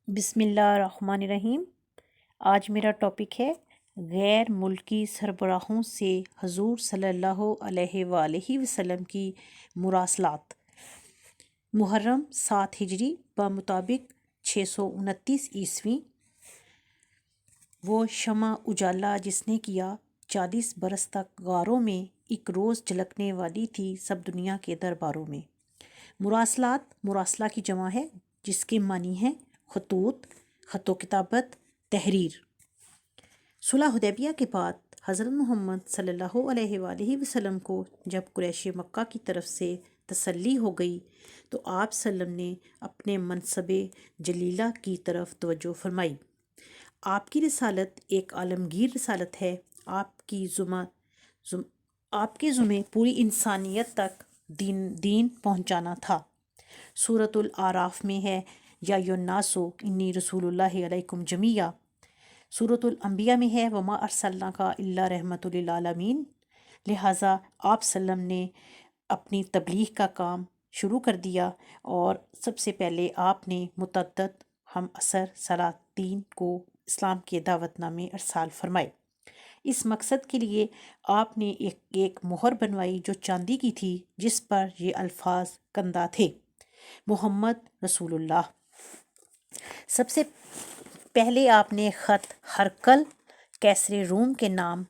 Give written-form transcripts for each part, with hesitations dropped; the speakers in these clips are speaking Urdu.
بسم اللہ الرحمن الرحیم۔ آج میرا ٹاپک ہے غیر ملکی سربراہوں سے حضور صلی اللہ علیہ وآلہ وسلم کی مراسلات۔ محرم 7 ہجری بمطابق 629 عیسوی۔ وہ شمع اجالا جس نے کیا 40 برس تک غاروں میں، ایک روز جھلکنے والی تھی سب دنیا کے درباروں میں۔ مراسلات مراسلہ کی جمع ہے جس کے معنی ہے خطوط، خط و کتابت، تحریر۔ صلح حدیبیہ کے بعد حضرت محمد صلی اللہ علیہ وآلہ وسلم کو جب قریش مکہ کی طرف سے تسلی ہو گئی تو آپ وسلم نے اپنے منصب جلیلہ کی طرف توجہ فرمائی۔ آپ کی رسالت ایک عالمگیر رسالت ہے۔ آپ کے ذمے پوری انسانیت تک دین پہنچانا تھا۔ سورۃ الاعراف میں ہے یا الناس انی رسول اللہ علیکم جمیعا۔ سورۃ الانبیاء میں ہے وما ارسلناک الا رحمۃ للعالمین۔ لہٰذا آپ وسلم نے اپنی تبلیغ کا کام شروع کر دیا اور سب سے پہلے آپ نے متعدد ہم عصر سلاطین کو اسلام کے دعوت نامے ارسال فرمائے۔ اس مقصد کے لیے آپ نے ایک مہر بنوائی جو چاندی کی تھی، جس پر یہ الفاظ کندہ تھے: محمد رسول اللہ۔ سب سے پہلے آپ نے خط ہرقل قیصر روم کے نام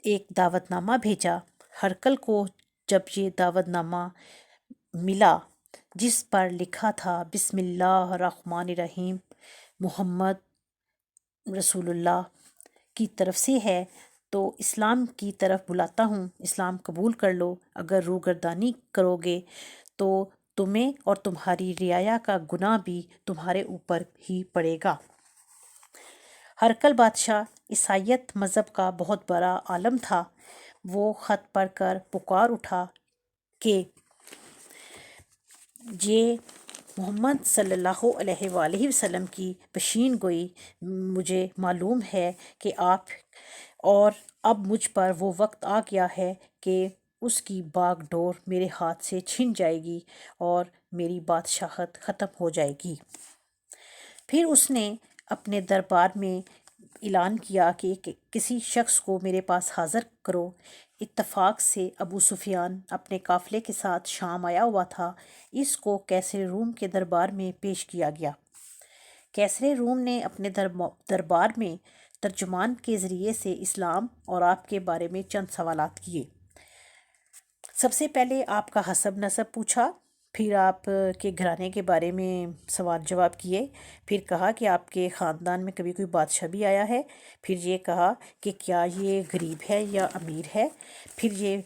ایک دعوت نامہ بھیجا۔ ہرقل کو جب یہ دعوت نامہ ملا جس پر لکھا تھا بسم اللہ الرحمن الرحیم، محمد رسول اللہ کی طرف سے ہے، تو اسلام کی طرف بلاتا ہوں، اسلام قبول کر لو۔ اگر روگردانی کرو گے تو تمہیں اور تمہاری رعایا کا گناہ بھی تمہارے اوپر ہی پڑے گا۔ ہرقل بادشاہ عیسائیت مذہب کا بہت بڑا عالم تھا۔ وہ خط پڑھ کر پکار اٹھا کہ یہ محمد صلی اللہ علیہ وآلہ وسلم کی پیشین گوئی مجھے معلوم ہے کہ اور اب مجھ پر وہ وقت آ گیا ہے کہ اس کی باغ ڈور میرے ہاتھ سے چھن جائے گی اور میری بادشاہت ختم ہو جائے گی۔ پھر اس نے اپنے دربار میں اعلان کیا کہ کسی شخص کو میرے پاس حاضر کرو۔ اتفاق سے ابو سفیان اپنے قافلے کے ساتھ شام آیا ہوا تھا۔ اس کو قیصر روم کے دربار میں پیش کیا گیا۔ قیصر روم نے اپنے دربار میں ترجمان کے ذریعے سے اسلام اور آپ کے بارے میں چند سوالات کیے۔ سب سے پہلے آپ کا حسب نسب پوچھا، پھر آپ کے گھرانے کے بارے میں سوال جواب کیے، پھر کہا کہ آپ کے خاندان میں کبھی کوئی بادشاہ بھی آیا ہے، پھر یہ کہا کہ کیا یہ غریب ہے یا امیر ہے، پھر یہ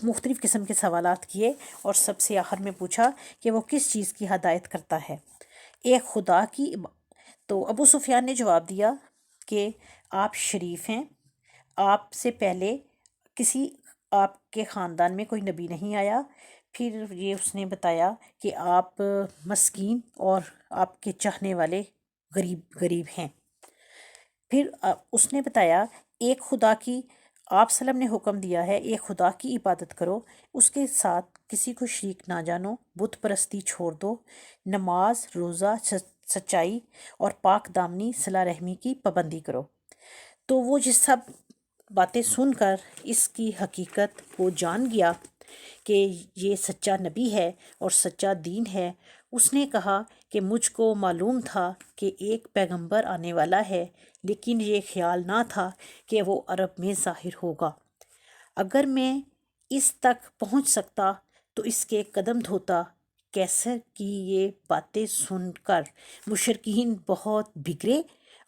مختلف قسم کے سوالات کیے اور سب سے آخر میں پوچھا کہ وہ کس چیز کی ہدایت کرتا ہے، ایک خدا کی۔ تو ابو سفیان نے جواب دیا کہ آپ شریف ہیں، آپ سے پہلے کسی آپ کے خاندان میں کوئی نبی نہیں آیا۔ پھر یہ اس نے بتایا کہ آپ مسکین اور آپ کے چاہنے والے غریب ہیں۔ پھر اس نے بتایا ایک خدا کی، آپ وسلم نے حکم دیا ہے ایک خدا کی عبادت کرو، اس کے ساتھ کسی کو شریک نہ جانو، بت پرستی چھوڑ دو، نماز، روزہ، سچائی اور پاک دامنی صلہ رحمی کی پابندی کرو۔ تو وہ یہ سب باتیں سن کر اس کی حقیقت کو جان گیا کہ یہ سچا نبی ہے اور سچا دین ہے۔ اس نے کہا کہ مجھ کو معلوم تھا کہ ایک پیغمبر آنے والا ہے، لیکن یہ خیال نہ تھا کہ وہ عرب میں ظاہر ہوگا۔ اگر میں اس تک پہنچ سکتا تو اس کے قدم دھوتا۔ قیصر کی یہ باتیں سن کر مشرکین بہت بگڑے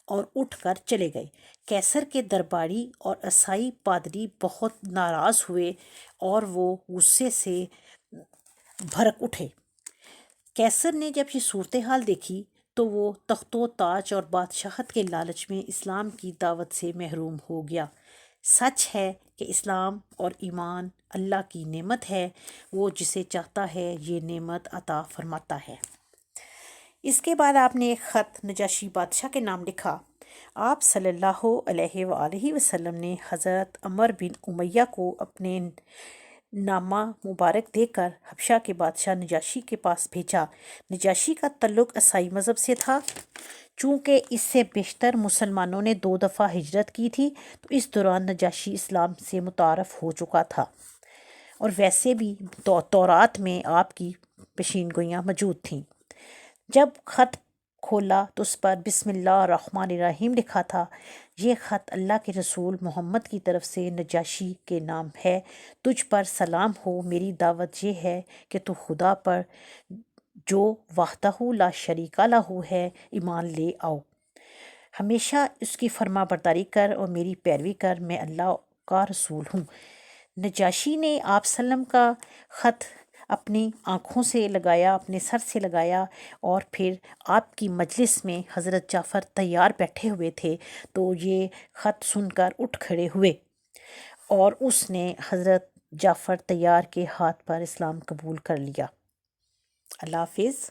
اور اٹھ کر چلے گئے۔ قیصر کے درباری اور عیسائی پادری بہت ناراض ہوئے اور وہ غصے سے بھڑک اٹھے۔ قیصر نے جب یہ صورتحال دیکھی تو وہ تخت و تاج اور بادشاہت کے لالچ میں اسلام کی دعوت سے محروم ہو گیا۔ سچ ہے کہ اسلام اور ایمان اللہ کی نعمت ہے، وہ جسے چاہتا ہے یہ نعمت عطا فرماتا ہے۔ اس کے بعد آپ نے ایک خط نجاشی بادشاہ کے نام لکھا۔ آپ صلی اللہ علیہ وآلہ وسلم نے حضرت عمر بن امیہ کو اپنے نامہ مبارک دے کر حبشہ کے بادشاہ نجاشی کے پاس بھیجا۔ نجاشی کا تعلق عیسائی مذہب سے تھا چونکہ اس سے بیشتر مسلمانوں نے 2 دفعہ ہجرت کی تھی تو اس دوران نجاشی اسلام سے متعارف ہو چکا تھا، اور ویسے بھی تورات میں آپ کی پیشین گوئیاں موجود تھیں۔ جب خط کھولا تو اس پر بسم اللہ الرحمن الرحیم لکھا تھا۔ یہ خط اللہ کے رسول محمد کی طرف سے نجاشی کے نام ہے۔ تجھ پر سلام ہو، میری دعوت یہ ہے کہ تو خدا پر جو وحدہ لا شریک لہ ہے ایمان لے آؤ، ہمیشہ اس کی فرما برداری کر اور میری پیروی کر، میں اللہ کا رسول ہوں۔ نجاشی نے آپ وسلم کا خط اپنی آنکھوں سے لگایا، اپنے سر سے لگایا، اور پھر آپ کی مجلس میں حضرت جعفر تیار بیٹھے ہوئے تھے تو یہ خط سن کر اٹھ کھڑے ہوئے، اور اس نے حضرت جعفر تیار کے ہاتھ پر اسلام قبول کر لیا۔ اللہ حافظ۔